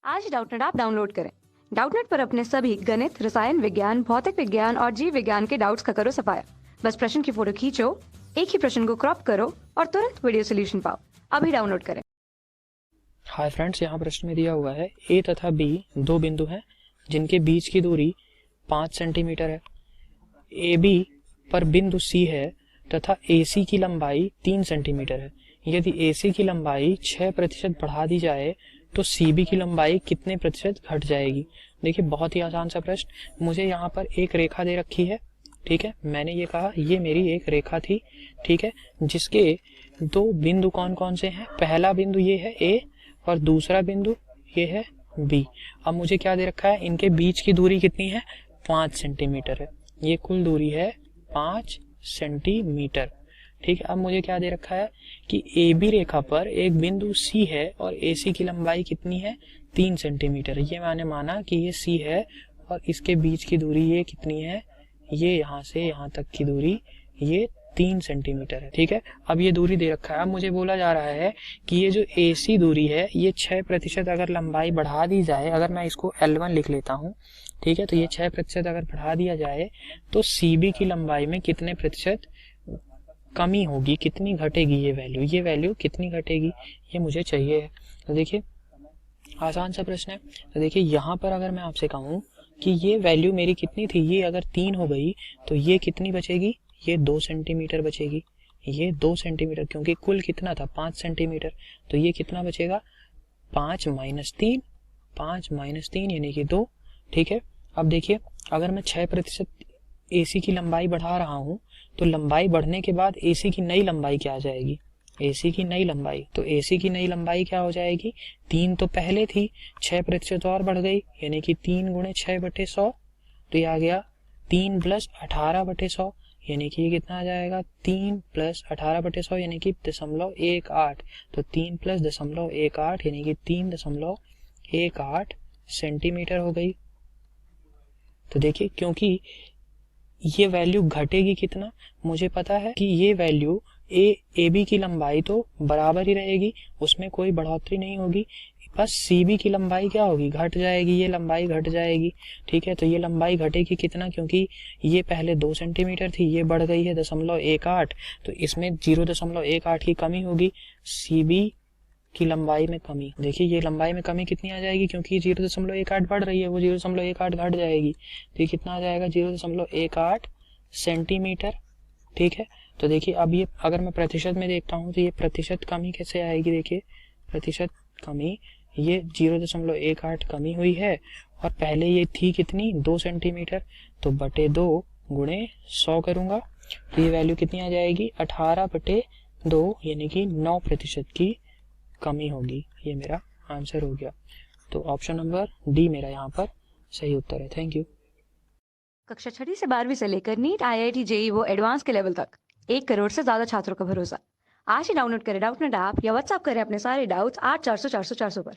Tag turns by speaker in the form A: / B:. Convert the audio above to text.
A: आज Doubtnut app download करें। Doubtnut पर अपने सभी गणित, रसायन विज्ञान, भौतिक विज्ञान और जीव विज्ञान के डाउट्स का करो सफाया। बस प्रश्न की फोटो खींचो, एक ही प्रश्न को क्रॉप करो और तुरंत वीडियो सोल्यूशन पाओ। अभी डाउनलोड करें।
B: हाय फ्रेंड्स, यहाँ प्रश्न में दिया हुआ है ए तथा बी दो बिंदु हैं जिनके बीच की दूरी 5 सेंटीमीटर है। ए बी पर बिंदु सी है तथा ए सी की लंबाई 3 सेंटीमीटर है। यदि ए सी की लंबाई 6% बढ़ा दी जाए तो सी बी की लंबाई कितने प्रतिशत घट जाएगी। देखिए, बहुत ही आसान सा प्रश्न। मुझे यहाँ पर एक रेखा दे रखी है, ठीक है। मैंने ये कहा ये मेरी एक रेखा थी, ठीक है, जिसके दो बिंदु कौन कौन से हैं। पहला बिंदु ये है ए और दूसरा बिंदु ये है बी। अब मुझे क्या दे रखा है, इनके बीच की दूरी कितनी है, 5 सेंटीमीटर है। ये कुल दूरी है 5 सेंटीमीटर, ठीक है। अब मुझे क्या दे रखा है कि ए बी रेखा पर एक बिंदु सी है और ए सी की लंबाई कितनी है, 3 सेंटीमीटर। ये मैंने माना कि ये सी है और इसके बीच की दूरी ये कितनी है, ये यहाँ से यहाँ तक की दूरी ये 3 सेंटीमीटर है, ठीक है। अब ये दूरी दे रखा है। अब मुझे बोला जा रहा है कि ये जो AC दूरी है ये 6% अगर लंबाई बढ़ा दी जाए, अगर मैं इसको L1 लिख लेता हूँ, ठीक है, तो ये 6% अगर बढ़ा दिया जाए तो CB की लंबाई में कितने प्रतिशत कमी होगी, कितनी घटेगी ये वैल्यू कितनी घटेगी, ये मुझे चाहिए है। तो देखिए, आसान सा प्रश्न है। तो देखिए, यहाँ पर अगर मैं आपसे कहूँ कि ये वैल्यू मेरी कितनी थी, ये अगर 3 हो गई तो ये कितनी बचेगी, ये 2 सेंटीमीटर बचेगी। ये 2 सेंटीमीटर, क्योंकि कुल कितना था 5 सेंटीमीटर, तो ये कितना बचेगा 5 माइनस 3, 5 माइनस 3 यानी कि 2, ठीक है। अब देखिए, अगर मैं 6% AC की लंबाई बढ़ा रहा हूँ तो लंबाई बढ़ने के बाद AC की नई लंबाई क्या आ जाएगी, AC की नई लंबाई, तो AC की नई लंबाई क्या हो जाएगी, 3 तो पहले थी, 6% और बढ़ गई यानी कि 3 गुणे 6/100, तो ये आ गया 3 प्लस 18/100, यानी कि ये कितना आ जाएगा 3 प्लस 18/100 यानी कि 0.18, तो 3 प्लस 0.18 यानी कि 3.18 सेंटीमीटर हो गई। तो देखिए, क्योंकि ये वैल्यू घटेगी कितना, मुझे पता है कि ये वैल्यू ए बी की लंबाई तो बराबर ही रहेगी, उसमें कोई बढ़ोतरी नहीं होगी, बस सी बी की लंबाई क्या होगी, घट जाएगी, ये लंबाई घट जाएगी, ठीक है। तो ये लंबाई घटेगी कितना, क्योंकि ये पहले 2 सेंटीमीटर थी, ये बढ़ गई है 0.18, तो इसमें 0.18 की कमी होगी, सी बी की लंबाई में कमी। देखिए, ये लंबाई में कमी कितनी आ जाएगी, क्योंकि 0.18 बढ़ रही है, वो 0.18 घट जाएगी, तो ये कितना आ जाएगा 0.18 सेंटीमीटर, ठीक है। तो देखिए, अब ये अगर मैं प्रतिशत में देखता हूँ तो ये प्रतिशत कमी कैसे आएगी, देखिए प्रतिशत कमी, ये 0.18 कमी हुई है और पहले ये थी कितनी 2 सेंटीमीटर, तो बटे 2 गुणे 100 करूंगा तो ये वैल्यू कितनी आ जाएगी 18/2 यानी कि 9% की कमी होगी। ये मेरा आंसर हो गया। तो ऑप्शन नंबर डी मेरा यहाँ पर सही उत्तर है। Thank you.
A: कक्षा 6 से 12वीं से लेकर नीट, IIT, JEE वो एडवांस के लेवल तक 1 करोड़ से ज्यादा छात्रों का भरोसा। आज ही डाउनलोड करें डाउटनेट ऐप या व्हाट्सएप करें अपने सारे डाउट्स 8400 400 400 पर।